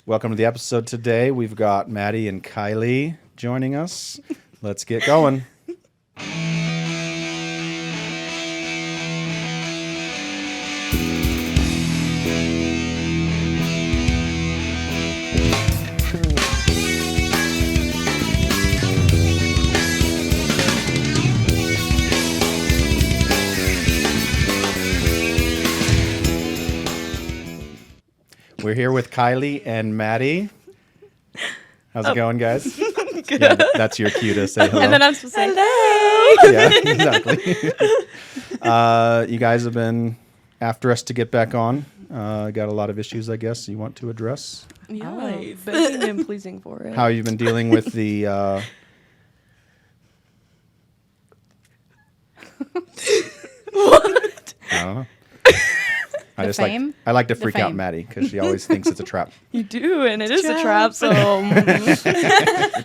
Welcome to the episode today. We've got Maddie and Kylee joining us. Let's get going. We're here with Kylee and Maddie. How's it going, guys? Good. Yeah, that's your cue to say hello. And then I'm supposed to say hello. Yeah, exactly. You guys have been after us to get back on. Got a lot of issues, I guess, you want to address. Yeah, Always. begging and pleasing for it. How you've been dealing with the... What? I don't know. Fame? I like to freak out fame. Maddie because she always thinks it's a trap. You do, and it is a trap. So,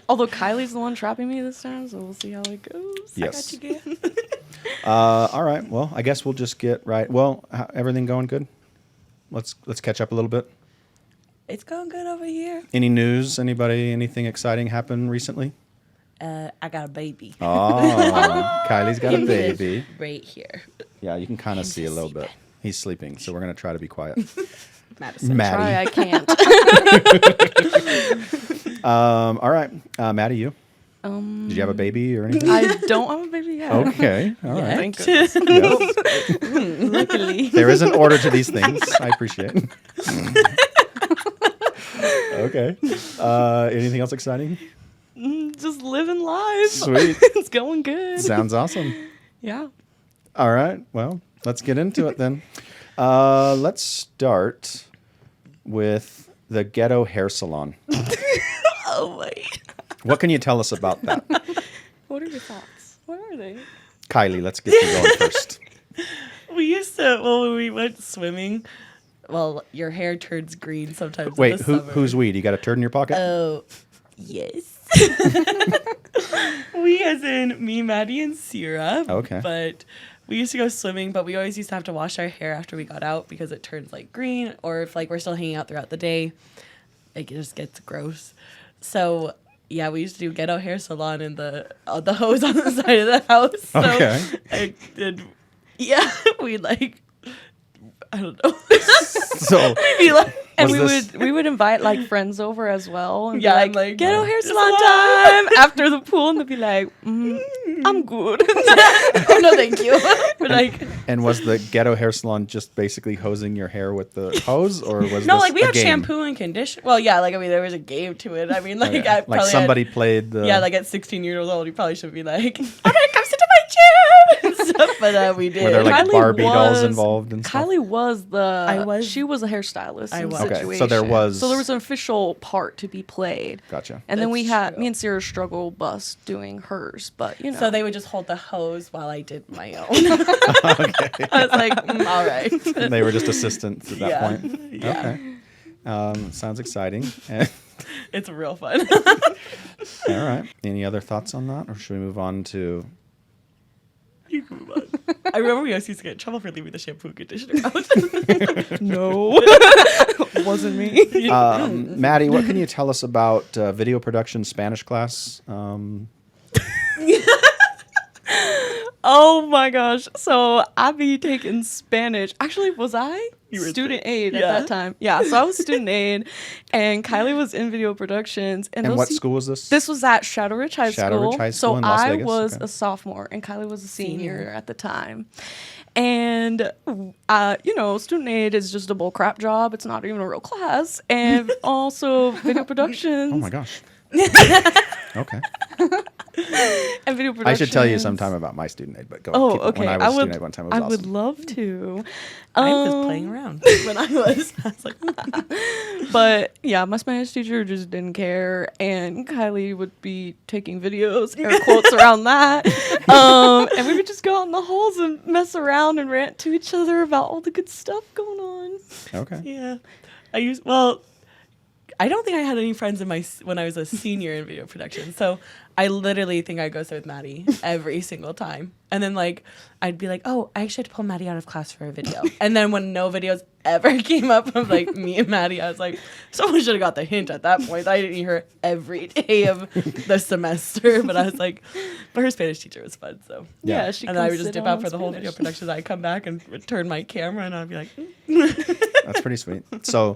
although Kylie's the one trapping me this time, so we'll see how it goes. Yes. I got you, girl. All right. Well, I guess we'll just get right. Well, everything going good? Let's catch up a little bit. It's going good over here. Any news? Anybody? Anything exciting happened recently? I got a baby. Oh, Kylie's got a baby. Right here. Yeah, you can kind of see a little bit. He's sleeping, so we're going to try to be quiet. Madison. Maddie. Try, I can't. All right. Maddie, you? Did you have a baby or anything? I don't have a baby yet. Okay. All right. Thank goodness. Yep. Luckily. There is an order to these things. I appreciate it. Okay. Anything else exciting? Just living life. Sweet. It's going good. Sounds awesome. Yeah. All right. Well, let's get into it then. Let's start with the Ghetto hair salon. Oh my. What can you tell us about that? What are your thoughts? What are they? Kylee, let's get you going first. We used to, when we went swimming, well, your hair turns green sometimes. Wait, in the summer. who's we? Do you got a turd in your pocket? Oh, yes. We, as in me, Maddie, and Sierra. Okay. But we used to go swimming, but we always used to have to wash our hair after we got out because it turns like green, or if like we're still hanging out throughout the day, it just gets gross. So yeah, we used to do Ghetto hair salon in the hose on the side of the house. So Okay. I did. Yeah, we like. I don't know. So, We'd be like, And Was we would invite like friends over as well. And Yeah, be I'm like, Ghetto hair salon salon time after the pool, and they'd be like, I'm good. oh no, thank you. We're like. and was the Ghetto hair salon just basically hosing your hair with the hose, or was No, this like we a had game? shampoo and conditioner. Well, yeah, like I mean, there was a game to it. I mean, like Okay. I probably Like somebody played the... yeah, like at 16 years old, you probably should be like, all right, come sit in my chair and stuff. But we did. Were there like Kylee Barbie dolls was- involved and stuff? Kylie was she was a hairstylist. I in the was. Okay, so situation. there was- So there was an official part to be played. Gotcha. And then That's we had true. me and Sierra struggle bus doing hers, but you know. So they would just hold the hose while I did my own. Okay. I was like, all right. They were just assistants at that Yeah. point. Yeah. Okay. Sounds exciting. It's real fun. All right. Any other thoughts on that, or should we move on to... You can move on. I remember we always used to get in trouble for leaving the shampoo and conditioner out. no, wasn't me. Maddie, what can you tell us about video production Spanish class? Oh my gosh. So I be taking Spanish. Actually, was I? You were Student aid yeah. at that time. Yeah, so I was student aid, and Kylie was in video productions. And those what se- school was this? This was at Shadow Ridge High Shadow School. Ridge High School so in Las I Vegas? was Okay. a sophomore, and Kylie was a senior at the time. And, student aid is just a bull crap job. It's not even a real class. And also video productions. Oh my gosh. Okay. And video productions. I should tell you sometime about my student aid, but go Oh, keep it. okay. When I was student aid one time, it was I awesome. would love to. I was playing around when I was like, But yeah, my Spanish teacher just didn't care, and Kylie would be taking videos, air quotes around that. And we would just go out in the halls and mess around and rant to each other about all the good stuff going on. Okay. yeah. I don't think I had any friends when I was a senior in video production. So I literally think I go sit with Maddie every single time. And then like I'd be like, oh, I actually had to pull Maddie out of class for a video. And then when no videos ever came up of like me and Maddie, I was like, someone should have got the hint at that point. I didn't hear her every day of the semester, but I was like, but her Spanish teacher was fun. So Yeah, she and then I comes would just sit dip on out for the whole Spanish. video production. I'd come back and return my camera, and I'd be like, That's pretty sweet. So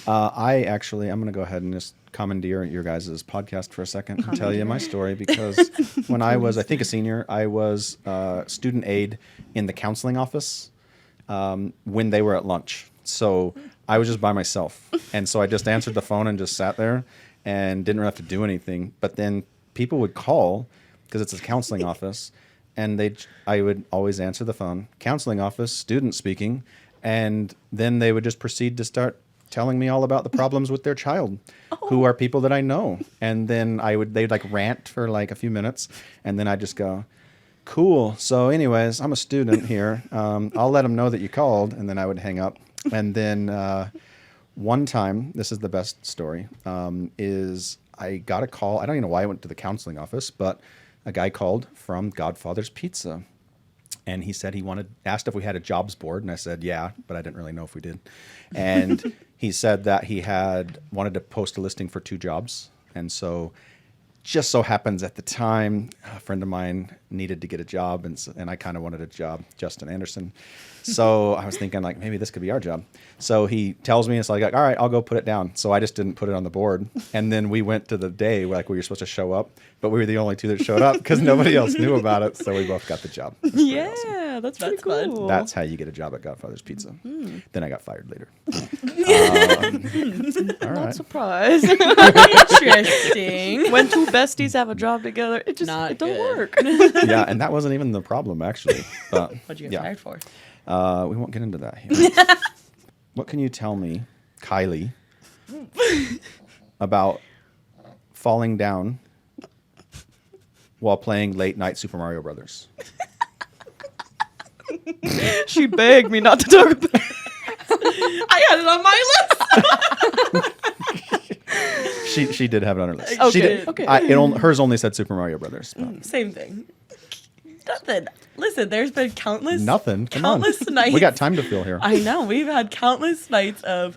I'm going to go ahead and just commandeer your guys' podcast for a second and tell you my story, because when I was, I think, a senior, I was student aide in the counseling office when they were at lunch. So I was just by myself. And so I just answered the phone and just sat there and didn't really have to do anything. But then people would call, because it's a counseling office, and I would always answer the phone, counseling office, student speaking, and then they would just proceed to start telling me all about the problems with their child, who are people that I know. And then they'd like rant for like a few minutes, and then I'd just go, cool. So anyways, I'm a student here. I'll let them know that you called, and then I would hang up. And then one time, this is the best story, is I got a call. I don't even know why I went to the counseling office, but a guy called from Godfather's Pizza. And he said asked if we had a jobs board. And I said, yeah, but I didn't really know if we did. And he said that he wanted to post a listing for 2 jobs. And so just so happens at the time, a friend of mine needed to get a job. And I kind of wanted a job, Justin Anderson. So I was thinking like, maybe this could be our job. So he tells me, it's like, all right, I'll go put it down. So I just didn't put it on the board. And then we went to the day where we were supposed to show up, but we were the only 2 that showed up because nobody else knew about it. So we both got the job. Yeah, Awesome. that's pretty fun. cool. That's how you get a job at Godfather's Pizza. Then I got fired later. All Not right. surprised. interesting. When 2 besties have a job together, it Not don't good. work. Yeah, and that wasn't even the problem, actually. But, What'd you get yeah. fired for? We won't get into that here. What can you tell me, Kylee, about falling down while playing late night Super Mario Brothers? She begged me not to talk about it. I had it on my list. She did have it on her list. Okay, She did. okay. Hers only said Super Mario Brothers. but Same thing. Nothing. Listen, there's been countless. Nothing. Come on. Countless nights. We got time to fill here. I know. We've had countless nights of.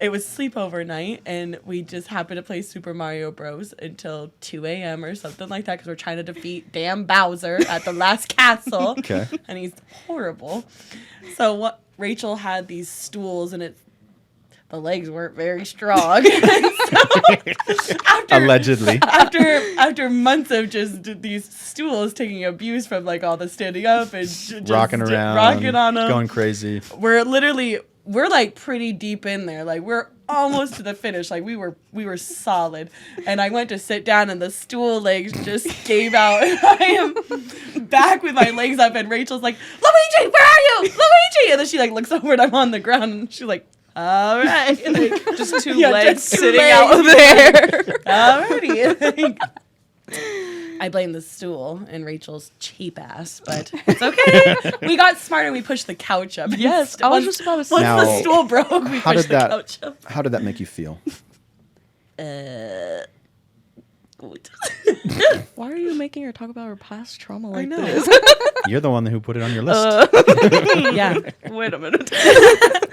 It was sleepover night, and we just happened to play Super Mario Bros. Until 2 a.m. or something like that, because we're trying to defeat damn Bowser at the last castle. Okay. And he's horrible. So what? Rachel had these stools, and the legs weren't very strong. Allegedly. After months of just these stools taking abuse from like all the standing up and just Rocking around. rocking on them, Going crazy. we're like pretty deep in there. Like we're almost to the finish. Like we were solid. And I went to sit down and the stool legs just gave out. And I am back with my legs up and Rachel's like, Luigi, where are you? Luigi! And then she like looks over and I'm on the ground and she's like, all right. And like, Just 2 yeah, legs just 2 sitting legs. out there. Alrighty. I blame the stool and Rachel's cheap ass, but it's okay. We got smart and we pushed the couch up. Yes, I was just about to say. Once Now, the stool broke, we How pushed did the couch up. How did that make you feel? Why are you making her talk about her past trauma like know. this? You're the one who put it on your list. Yeah. Wait a minute.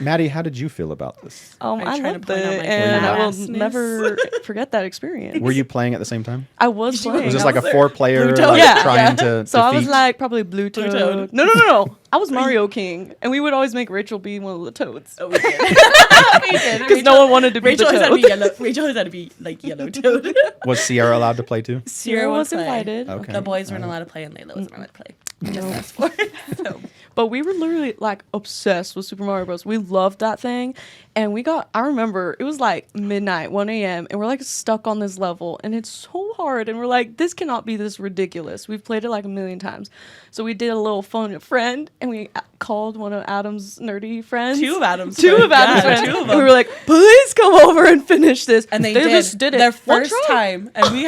Maddie, how did you feel about this? Are you I trying to loved point out it, my and I will fastness? never forget that experience. Were you playing at the same time? I was playing. Was this I like a there. 4-player Blue Toad? like, Yeah, trying yeah. to So I was defeat- like probably Blue Toad. Toad. No. I was Mario King, and we would always make Rachel be one of the toads. Oh, we did. We did. Because no one wanted to be Rachel the always had to toad. be yellow. Rachel always had to be like yellow toad. Was Sierra allowed to play too? Sierra was play. invited. Okay. The boys weren't allowed to play and Layla wasn't allowed to play. Just us four. So. But we were literally like obsessed with Super Mario Bros. We loved that thing. And I remember it was like midnight, 1 a.m. and we're like stuck on this level and it's so hard. And we're like, this cannot be this ridiculous. We've played it like a million times. So we did a little phone a friend and we called one of Adam's nerdy friends. Two of Adam's Two friends. of Adam's Yeah, friends. two of And them. we were like, please come over and finish this. And they just did it. their One first try. time, and we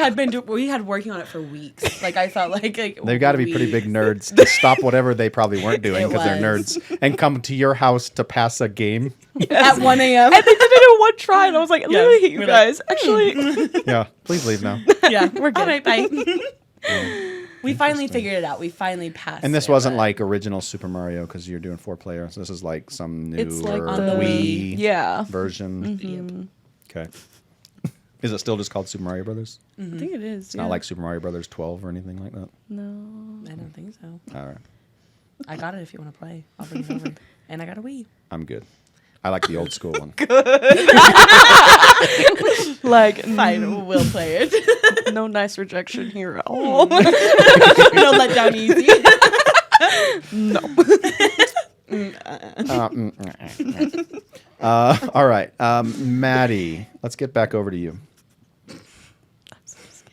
had working on it for weeks. Like I felt like They've got to be pretty big nerds to stop whatever they probably weren't doing doing It because they're was. nerds and come to your house to pass a game. At 1 a.m. And they did it in one try, and I was like, literally hate you we're like, guys. Actually, Yeah, please leave now. Yeah, We're good. All right, bye. We finally figured it out. We finally passed. And this it, wasn't but- like original Super Mario because you're doing 4-player. So this is like some newer it's like On the the Wii yeah. version. Okay. Is it still just called Super Mario Brothers? I think it is. It's not like Super Mario Brothers 12 or anything like that. no. I don't think so. All right. I got it if you want to play. I'll bring it over. And I got a Wii. I'm good. I like the old school one. Like Fine, we'll play it. no nice rejection here at all. No letdown easy. No. All right. Maddie, let's get back over to you.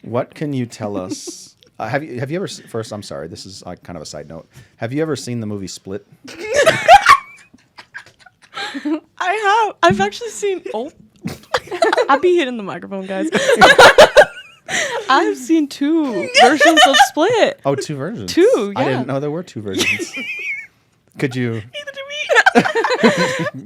What can you tell us? Have you ever, first, I'm sorry, this is kind of a side note. Have you ever seen the movie Split? I have. I've actually seen. Oh, I'd be hitting the microphone, guys. I've seen 2 versions of Split. Oh, 2 versions. 2, I yeah. didn't know there were 2 versions. Could you?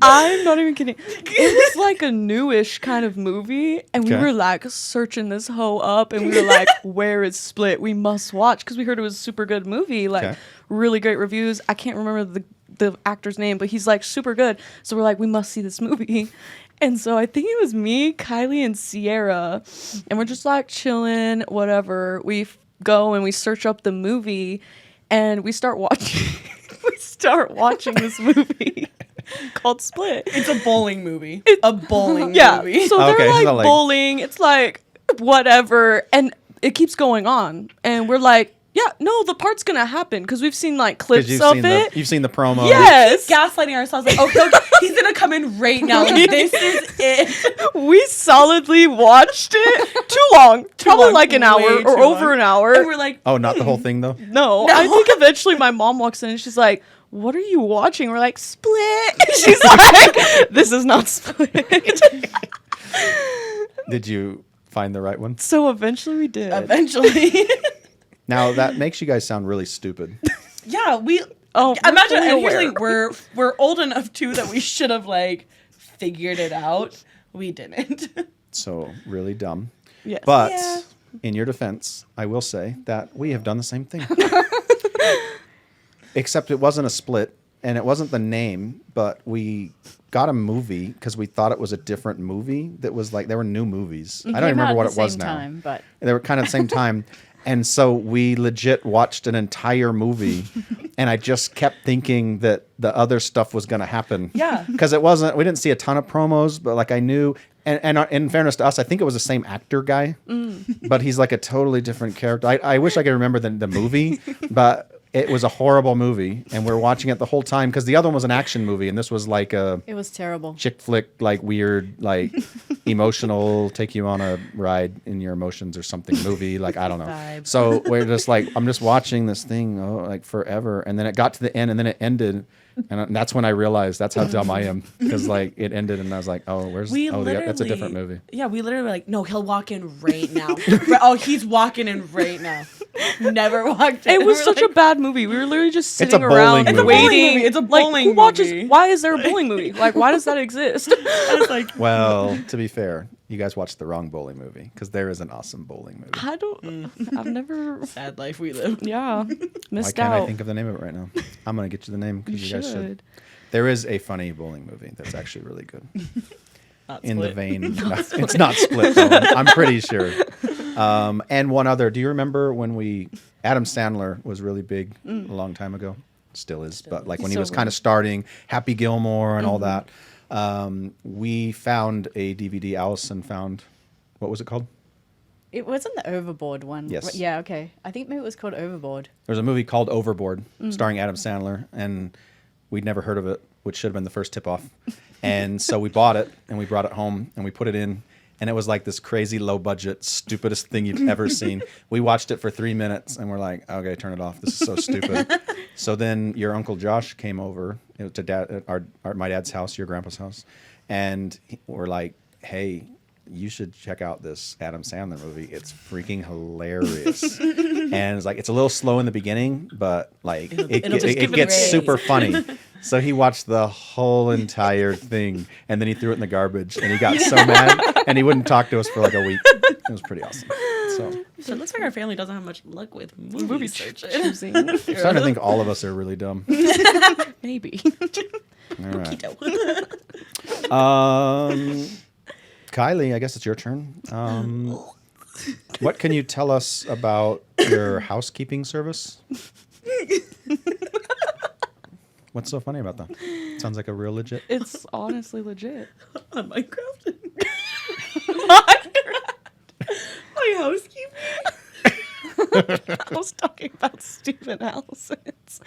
I'm not even kidding. It was like a newish kind of movie, and we Okay. were like searching this hoe up, and we were like, "Where is Split? We must watch," because we heard it was a super good movie, like Okay. really great reviews. I can't remember the actor's name, but he's like super good. So we're like, we must see this movie. And so I think it was me, Kylie, and Sierra, and we're just like chilling, whatever. We go and we search up the movie, and we start watching. We start watching this movie called Split. It's a bowling movie. A bowling Yeah, movie. so Okay, they're it's like not like- bowling. It's like whatever, and it keeps going on, and we're like, yeah, no, the part's gonna happen because we've seen like clips of it. You've seen the promo. Yes, Gaslighting ourselves like, okay, he's gonna come in right now. Like, this is it. we solidly watched it. Too long, probably long, like an hour way or too over long. an hour. And we're like, Oh, not the whole thing though. No, I think eventually my mom walks in and she's like, "What are you watching?" We're like, "Split." She's like, "This is not Split." Did you find the right one? So eventually we did. eventually. Now that makes you guys sound really stupid. Yeah, we. Oh, we're Imagine, fully and here's aware. like, we're old enough too that we should have like figured it out. We didn't. So really dumb. Yes. But Yeah. in your defense, I will say that we have done the same thing. Except it wasn't a split and it wasn't the name, but we got a movie because we thought it was a different movie that was like, there were new movies. I don't even remember what it was now. Time, but They were kind of the same time. And so we legit watched an entire movie and I just kept thinking that the other stuff was going to happen. Yeah. Because it wasn't, we didn't see a ton of promos, but like I knew, and in fairness to us, I think it was the same actor guy, but he's like a totally different character. I wish I could remember the movie, but it was a horrible movie and we're watching it the whole time because the other one was an action movie and this was like a it was terrible. chick flick, like weird, like emotional, take you on a ride in your emotions or something movie. Like, I don't know. Vibe. So we're just like, I'm just watching this thing like forever. And then it got to the end and then it ended. And that's when I realized that's how dumb I am. Because like it ended and I was like, oh, that's a different movie. Yeah, we literally were like, no, he'll walk in right now. Oh, he's walking in right now. Never walked in. It was We're such like, a bad movie. We were literally just It's sitting a bowling around movie. It's a bowling waiting. movie. It's a Like, bowling who watches? movie. Why is there a bowling movie? Like, why does that exist? I was like, Well, to be fair, you guys watched the wrong bowling movie because there is an awesome bowling movie. I don't. I've never. sad life we live. Yeah, Why missed can't out. I think of the name of it right now? I'm going to get you the name You because you guys should. should. There is a funny bowling movie that's actually really good. Not In the Split. vein, it's not Split. Though, I'm pretty sure. And one other. Do you remember when Adam Sandler was really big a long time ago? Still is, but like when he So was kind of starting Happy Gilmore and all that. We found a DVD. Allison found, what was it called? It wasn't the Overboard one. Yes. Yeah, okay. I think maybe it was called Overboard. There's a movie called Overboard starring Adam Sandler, and we'd never heard of it, which should have been the first tip-off. And so we bought it, and we brought it home, and we put it in, and it was like this crazy low-budget, stupidest thing you've ever seen. We watched it for 3 minutes, and we're like, okay, turn it off. This is so stupid. So then your Uncle Josh came over to my dad's house, your grandpa's house, and we're like, hey, you should check out this Adam Sandler movie. It's freaking hilarious. And it's like, it's a little slow in the beginning, but like it gets super funny. So he watched the whole entire thing, and then he threw it in the garbage, and he got so mad, and he wouldn't talk to us for like a week. It was pretty awesome. So it looks like our family doesn't have much luck with movie searching. choosing. I'm starting to think all of us are really dumb. Maybe. All right. Kylie, I guess it's your turn. What can you tell us about your housekeeping service? What's so funny about that? Sounds like a real legit. It's honestly legit. On Minecraft. My housekeeping. I was talking about stupid houses.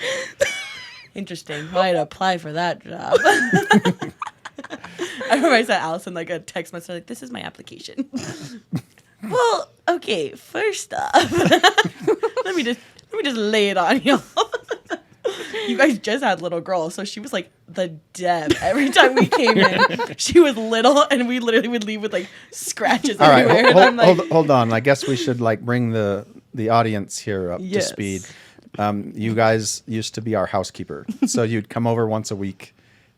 Interesting. Well, I'd apply for that job. I remember I sent Allison like a text message like, "This is my application." Well, okay. First off, let me just lay it on y'all. You guys just had little girl, so she was like the dev. Every time we came in, she was little, and we literally would leave with like scratches All right, everywhere. hold on. I guess we should like bring the audience here up to speed. You guys used to be our housekeeper, so you'd come over once a week,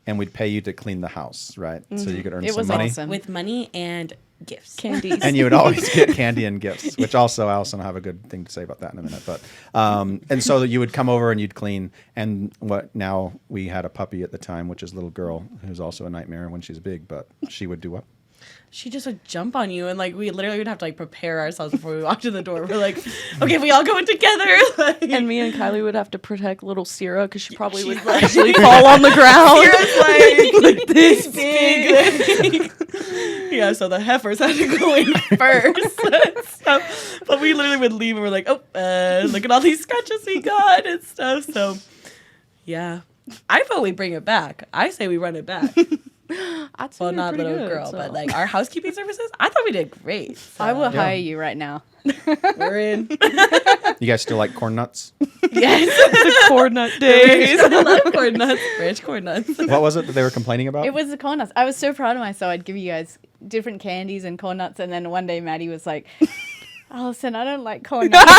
and we'd pay you to clean the house, right? Mm-hmm. So you could earn some money. Awesome. With money and gifts. Candies. And you would always get candy and gifts, which also Allison will have a good thing to say about that in a minute. But and so you would come over and you'd clean. And now we had a puppy at the time, which is a little girl who's also a nightmare when she's big. But she would do what? She just would jump on you, and like we literally would have to like prepare ourselves before we walked in the door. We're like, okay, we all go in together. Like, and me and Kylie would have to protect little Sierra because she probably would actually fall on the ground. Sierra's like this big. Yeah, so the heifers had to go in first. But we literally would leave, and we're like, oh, look at all these scratches we got and stuff. So, yeah, I vote we bring it back. I say we run it back. I'd say Well, not little good, girl, so. but like our housekeeping services, I thought we did great. So. I will hire you right now. We're in. You guys still like corn nuts? Yes. The corn nut days. I love corn nuts. Ranch corn nuts. What was it that they were complaining about? It was the corn nuts. I was so proud of myself. I'd give you guys different candies and corn nuts, and then one day Maddie was like, "Allison, I don't like corn nuts."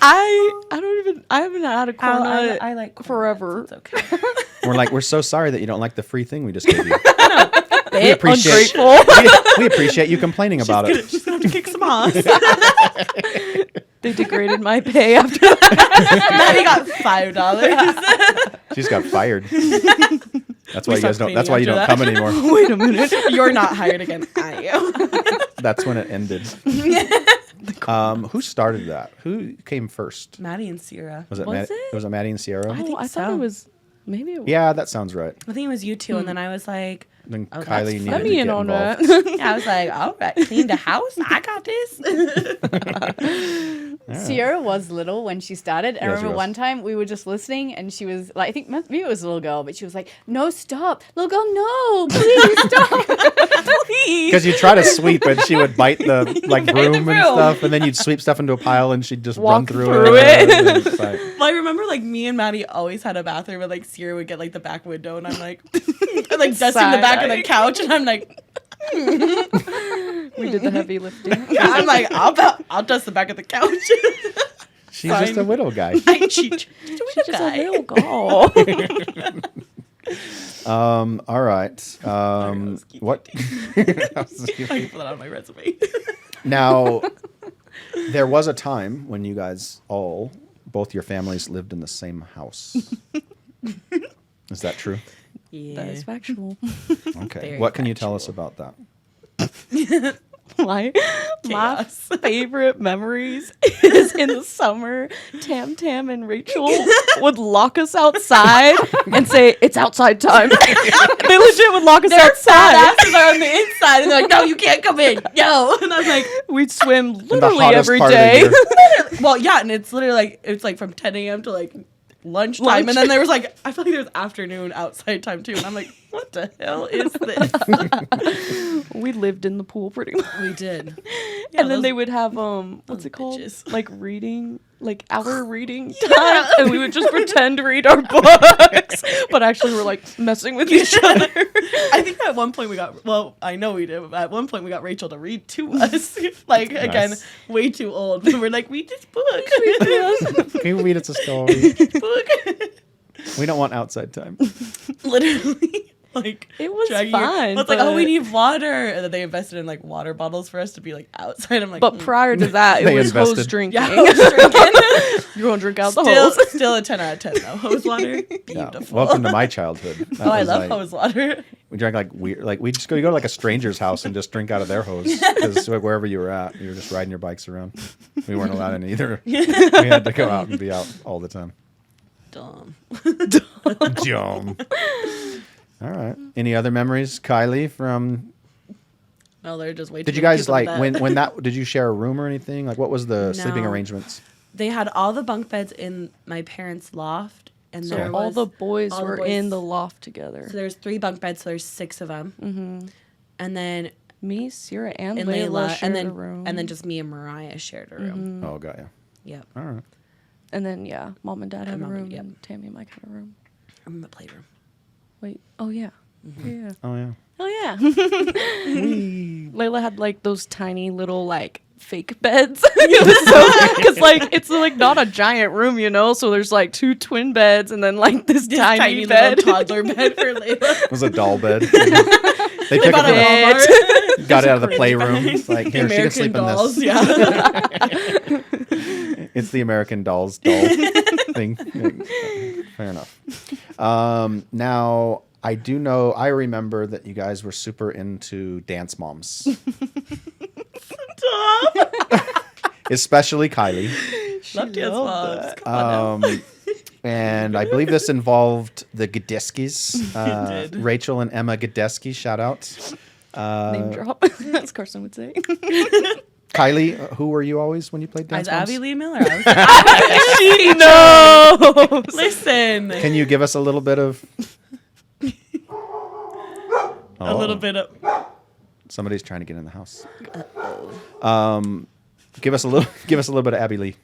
I haven't had a corn nut I like corn forever. Nuts. It's okay. We're so sorry that you don't like the free thing we just gave you. We appreciate we appreciate you complaining about it. She's gonna have to kick some ass. They degraded my pay after that. Maddie got $5. She's got fired. That's why you guys don't. stopped That's why you cleaning don't after come anymore. Wait a minute. You're not hired again. I am. That's when it ended. Who started that? Who came first? Maddie and Sierra. Was it? Was it? Was it Maddie and Sierra? think I thought so. it was maybe it was. Yeah, that sounds right. I think it was you two, and then I was like, Then Oh, that's Kylie fun. needed Let to me get in on involved. that. yeah, I was like, all right, clean the house. I got this. Sierra was little when she started. I Yeah, she remember was. one time we were just listening, and she was like, I think maybe it was a little girl, but she was like, "No, stop, little girl, no, please stop." Because you try to sweep and she would bite the like broom and broom. stuff, and then you'd sweep stuff into a pile and she'd just run Walk through through it. it. And it's like- Well, I remember like me and Maddie always had a bathroom, and like Sierra would get like the back window, and I'm like, like dusting the back of the couch, and I'm like, We did the heavy lifting. I'm like, I'll dust the back of the couch. She's just a widow guy. I cheat. She's just a little girl. All right. What? I can put that on my resume. Now, there was a time when you guys both your families lived in the same house. Is that true? Yeah. That is factual. Okay. Very What can you tell us about that? My Chaos. favorite memories is in the summer. Tam and Rachel would lock us outside and say, "It's outside time." They legit would lock us outside. Asses are on the inside, and they're like, "No, you can't come in." No, and I'm like, We'd swim In the literally hottest every part of the day. year. well, yeah, and it's literally like from 10 a.m. to like lunchtime, and then there was like I feel like there was afternoon outside time too, and I'm like, what the hell is this? We we lived in the pool pretty much. We did. And then they would have what's it called? bitches. Like reading, like our reading time, and we would just pretend to read our books, but actually we're like messing with each other. I think at one point we got, well, I know we did, but at one point we got Rachel to read to us. Like, again, way too old. But we're like, read this book. Can you read us a story? book. We don't want outside time. Literally. Like, It was dragging fine, It's like, oh, we but- need water. And then they invested in like water bottles for us to be like outside. I'm like, But prior to that, it They was hose invested. drinking. yeah, I was drinking. You won't drink out the still, hose. still a 10 out of 10 though. Hose water, Yeah. beautiful. Welcome to my childhood. That Oh, I was love like- hose water. We drank like weird, like we just go. You go to like a stranger's house and just drink out of their hose because like, wherever you were at, you were just riding your bikes around. We weren't allowed in either. We had to go out and be out all the time. Dumb. Dumb. All right. Any other memories, Kylie? From No, they're just way too did you many guys people in like bed. when that? Did you share a room or anything? Like what was the sleeping No. arrangements? They had all the bunk beds in my parents' loft, and So there all was the boys all the were boys- in the loft together. So there's 3 bunk beds, so there's 6 of them, and then Me, Sierra, and and Layla Layla, shared and a room. then just me and Mariah shared a room. Oh, got you. Yep, All right. And then yeah, mom and dad had a Mom and- room, yep. and Tammy and Mike had a room. I'm in the playroom. Wait, oh yeah, yeah, Oh yeah. oh yeah. Layla had like those tiny little like fake beds. Because like it's like not a giant room, you know. So there's like 2 twin beds and then like this tiny bed. little toddler bed for Layla. It was a doll bed. They took Got it a from Walmart. got it out of the Crazy playroom. bed. It's like here, she can sleep Dolls, in this. yeah. It's the American Dolls doll thing. Fair enough. Now I do know. I remember that you guys were super into Dance Moms, especially Kylie. Love dance moms. Come on. And I believe this involved the Gadeskis, It did. Rachel and Emma Gadeskis. Shout out. Name drop, as Carson would say. Kylie, who were you always when you played I was Dance Moms? Abby Lee Miller. I was She knows. Listen. Can you give us a little bit of A little bit of. Somebody's trying to get in the house. Give us a little bit of Abby Lee.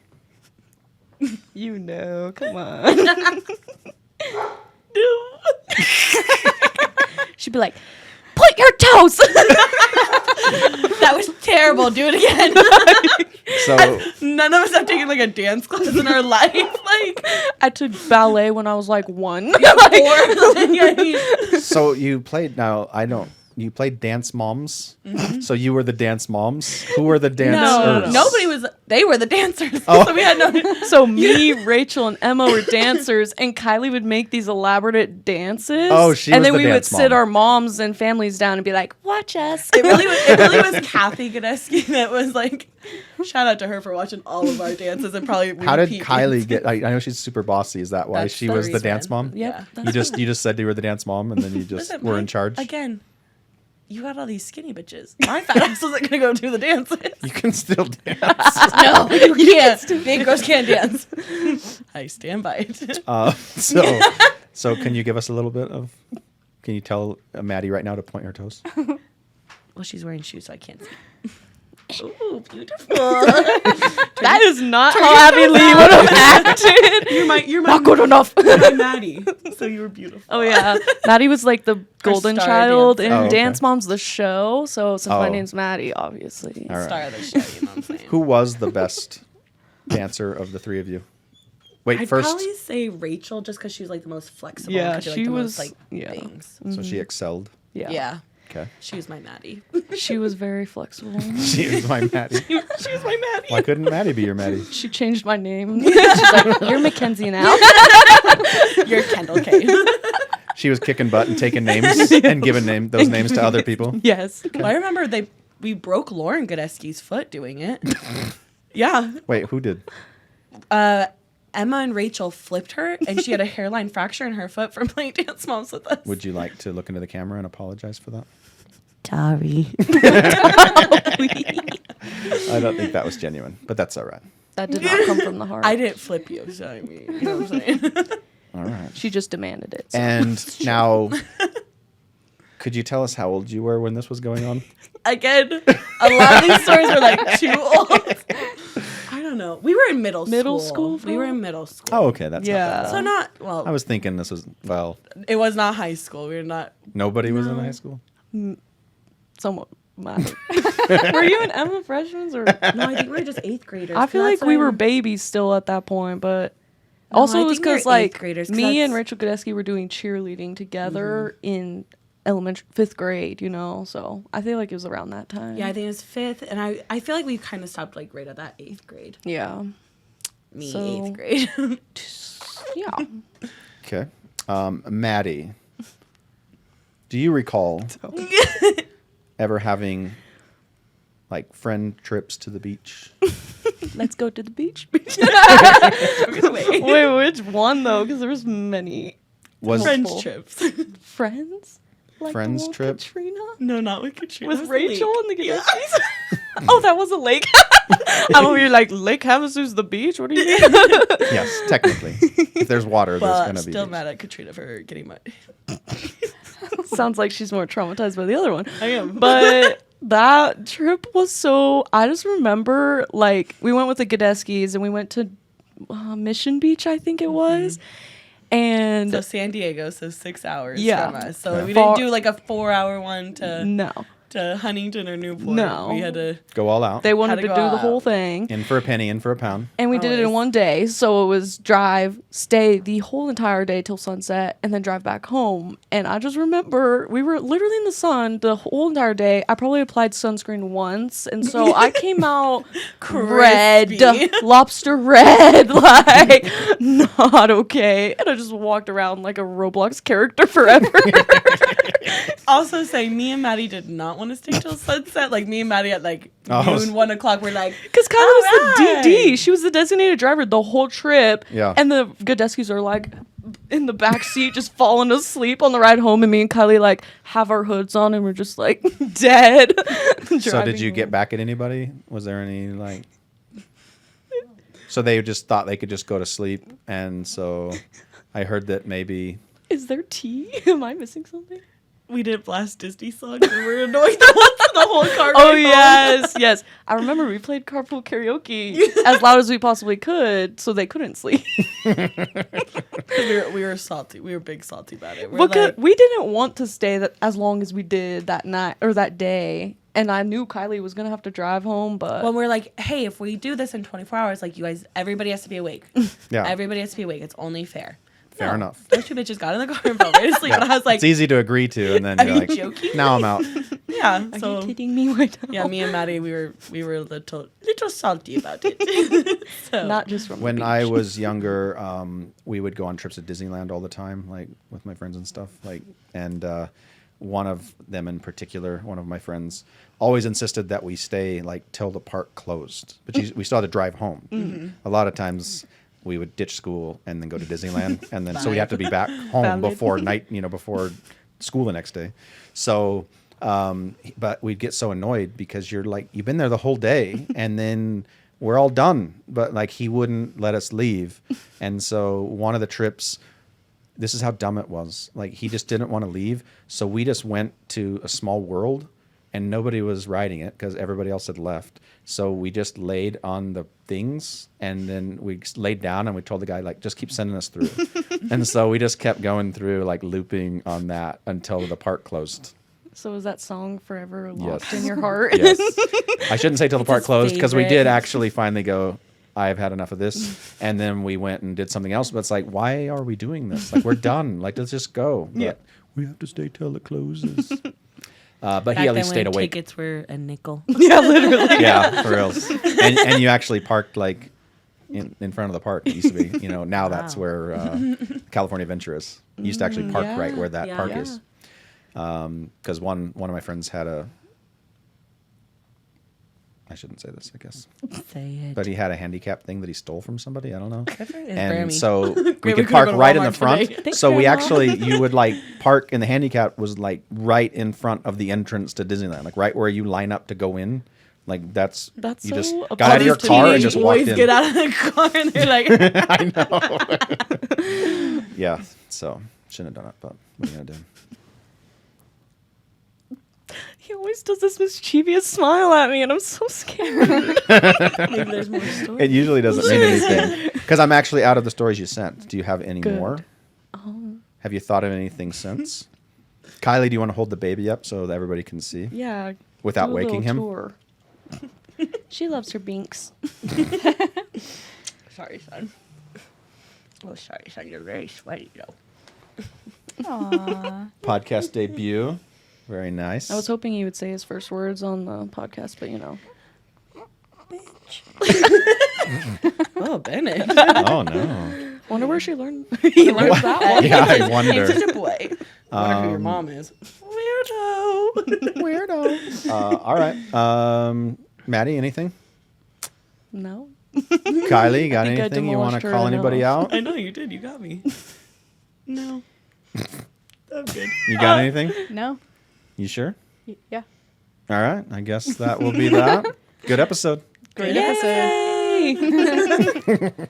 You know, come on. She'd be like, "Point your toes." That was terrible. Do it again. So None of us have taken like a dance class in our life. Like I took ballet when I was like 1. so you played you played Dance Moms. So you were the Dance Moms. Who were the dancers? No, nobody was. They were the dancers. Oh. So we had no. So me, Rachel, and Emma were dancers, and Kylie would make these elaborate dances. Oh, she and was then the we would dance sit mom. our moms and families down and be like, "Watch us." It really was Kathy Gadeski that was like. Shout out to her for watching all of our dances and probably. How did repeat Kylie dances. get? I know she's super bossy. Is that why That's she the was the reason. dance mom? Yep, Yeah. that's You just said you were the dance mom, and then you just Listen, were in charge. Again, you got all these skinny bitches. My fat ass isn't gonna go do the dances. You can still dance. No, you can't. Big girls can't dance. I stand by it. So can you give us a little bit of? Can you tell Maddie right now to point her toes? Well, she's wearing shoes, so I can't see. Ooh, beautiful. That is not how Abby Lee would have acted. You're my Not good enough. You're my Maddie. So you were beautiful. Oh yeah, Maddie was like the golden star child dancer. in Oh, okay. Dance Moms the show. So since my Oh. name's Maddie, obviously. All right. Star of the show, you know what I'm saying? Who was the best dancer of the 3 of you? Wait, I'd first. probably say Rachel just because she was like the most flexible. Yeah, and could do, like, she the was- most, like yeah. things. So she excelled. Yeah. Yeah. Okay. She was my Maddie. She was very flexible. She was my Maddie. She was my Maddie. Why couldn't Maddie be your Maddie? She changed my name. She's like, "You're Mackenzie now." You're Kendall K. She was kicking butt and taking names and giving those names to other people. Yes. Well, I remember we broke Lauren Gadeski's foot doing it. Yeah. Wait, who did? Emma and Rachel flipped her, and she had a hairline fracture in her foot from playing Dance Moms with us. Would you like to look into the camera and apologize for that? Sorry. I don't think that was genuine, but that's all right. That did not come from the heart. I didn't flip you, so I mean, you know what I'm saying? All right. She just demanded it. So. And now, Could you tell us how old you were when this was going on? Again, a lot of these stories were like too old. I don't know. We were in middle school. We were in middle school. Oh, okay. That's not that bad. So not, well. I was thinking this was, well. It was not high school. We were not. Nobody was in high school? Somewhat. Were you and Emma freshmen or? No, I think we were just 8th graders. I feel like we were babies still at that point, but also it was because like me and Rachel Gadeskis were doing cheerleading together in 5th grade, you know, so I feel like it was around that time. Yeah, I think it was 5th, and I feel like we kind of stopped like right at that 8th grade. Yeah. Me, 8th grade. Yeah. Okay. Maddie, do you recall ever having like friend trips to the beach? Let's go to the beach. Wait, Wait, which one though? Because there was many. Was friends trips. Friends? Like Friends the one trip? Katrina? No, not with Katrina. With It was Rachel Lake. and the Gadeskis? Oh, that was a lake. I don't you're like Lake Havasu's the beach. What do you mean? Yes, technically. If there's water, Well, there's I'm going to be still beach. mad at Katrina for getting my. Sounds like she's more traumatized by the other one. I am. But that trip was so. I just remember like we went with the Gadeskis and we went to Mission Beach, I think it was. And So San Diego, so 6 hours Yeah. from us. So Yeah. we didn't do like a 4-hour one no, to Huntington or Newport. No. We had to. Go all out. they wanted Had to to do go the whole out. thing. In for a penny, in for a pound. And we did it in Always. one day. So it was drive, stay the whole entire day till sunset, and then drive back home. And I just remember we were literally in the sun the whole entire day. I probably applied sunscreen once. And so I came out red, Crispy. lobster red, like not okay. And I just walked around like a Roblox character forever. Also, say me and Maddie did not want to stay till sunset. Like me and Maddie at like Oh. noon, 1 o'clock. We're like, Because Kylie was the Alright. DD. She was the designated driver the whole trip. Yeah. And the Gadeskis are like in the back seat just falling asleep on the ride home. And me and Kylie like have our hoods on and we're just like dead. So did you get back at anybody? Was there any like... So they just thought they could just go to sleep. And so I heard that maybe... Is there tea? Am I missing something? we didn't blast Disney songs. And we were annoying the whole car. Oh, ride home. yes. Yes. I remember we played carpool karaoke as loud as we possibly could so they couldn't sleep. we were salty. We were big salty about it. We're Because like, we didn't want to stay that as long as we did that night or that day. And I knew Kylie was going to have to drive home, but when we're like, hey, if we do this in 24 hours, like you guys, everybody has to be awake. Yeah. Everybody has to be awake. It's only fair. Fair enough. Those two bitches got in the car and fell right asleep. And I was like, It's easy to agree to, and then Are you're you like, joking? now I'm out. yeah. are So you kidding me right now? yeah, me and Maddie, we were a little salty about it. So Not just from When the I beach. was younger, we would go on trips to Disneyland all the time, like with my friends and stuff. Like, and one of them in particular, one of my friends, always insisted that we stay like till the park closed. But we still had to drive home. Mm-hmm. A lot of times, we would ditch school and then go to Disneyland, and then so we have to be back home Valid. before night, before school the next day. So, but we'd get so annoyed because you're like, you've been there the whole day, and then we're all done, but like he wouldn't let us leave. And so one of the trips, this is how dumb it was. Like he just didn't want to leave. So we just went to a small world and nobody was riding it because everybody else had left. So we just laid on the things and then we laid down and we told the guy like, just keep sending us through. And so we just kept going through like looping on that until the park closed. So is that song forever locked Yes. in your heart? Yes. I shouldn't say till the park his closed because we did favorite. actually finally go, I've had enough of this. And then we went and did something else. But it's like, why are we doing this? Like, we're done. Like, let's just go. But Yeah. we have to stay till it closes. But back he at least then stayed when awake. tickets were a nickel. Yeah, literally. Yeah, for reals. And you actually parked like in front of the park. It used to be, now that's Wow. where California Adventure is. You used to actually park right where that Yeah. park Yeah. is. Because one of my friends had I shouldn't say this, I guess. Say it. But he had a handicap thing that he stole from somebody. I don't know. Good for his And Grammy. so we we could could've park gone to right in the Walmart front. today. Thanks, So we Grandma. actually, you would like park, and the handicap was like right in front of the entrance to Disneyland, like right where you line up to go in. Like that's you so just absurd got out of your to car me. and just walked boys in. get out of the car and they're like, Yeah. So shouldn't have done it, but what are you gonna do? He always does this mischievous smile at me, and I'm so scared. Maybe there's more stories. It usually doesn't mean anything because I'm actually out of the stories you sent. Do you have any Good. more? Have you thought of anything since? Kylie, do you want to hold the baby up so that everybody can see Yeah. without do a waking him? little tour. She loves her binks. Sorry, son. Oh, sorry, son. You're very sweaty, though. Aww. Podcast debut. Very nice. I was hoping he would say his first words on the podcast, but you know. Oh, Bennett. Oh no. Wonder where she learned. He learned that one. Yeah, I He's wonder. such a boy. I wonder who your mom is. Weirdo. All right. Maddie, anything? No. Kylie, you got I think I anything you want to demolished her call enough. anybody out? I know you did. You got me. No. I'm good. You got anything? No. You sure? Yeah. All right. I guess that will be that. Good episode. Great Yay! episode.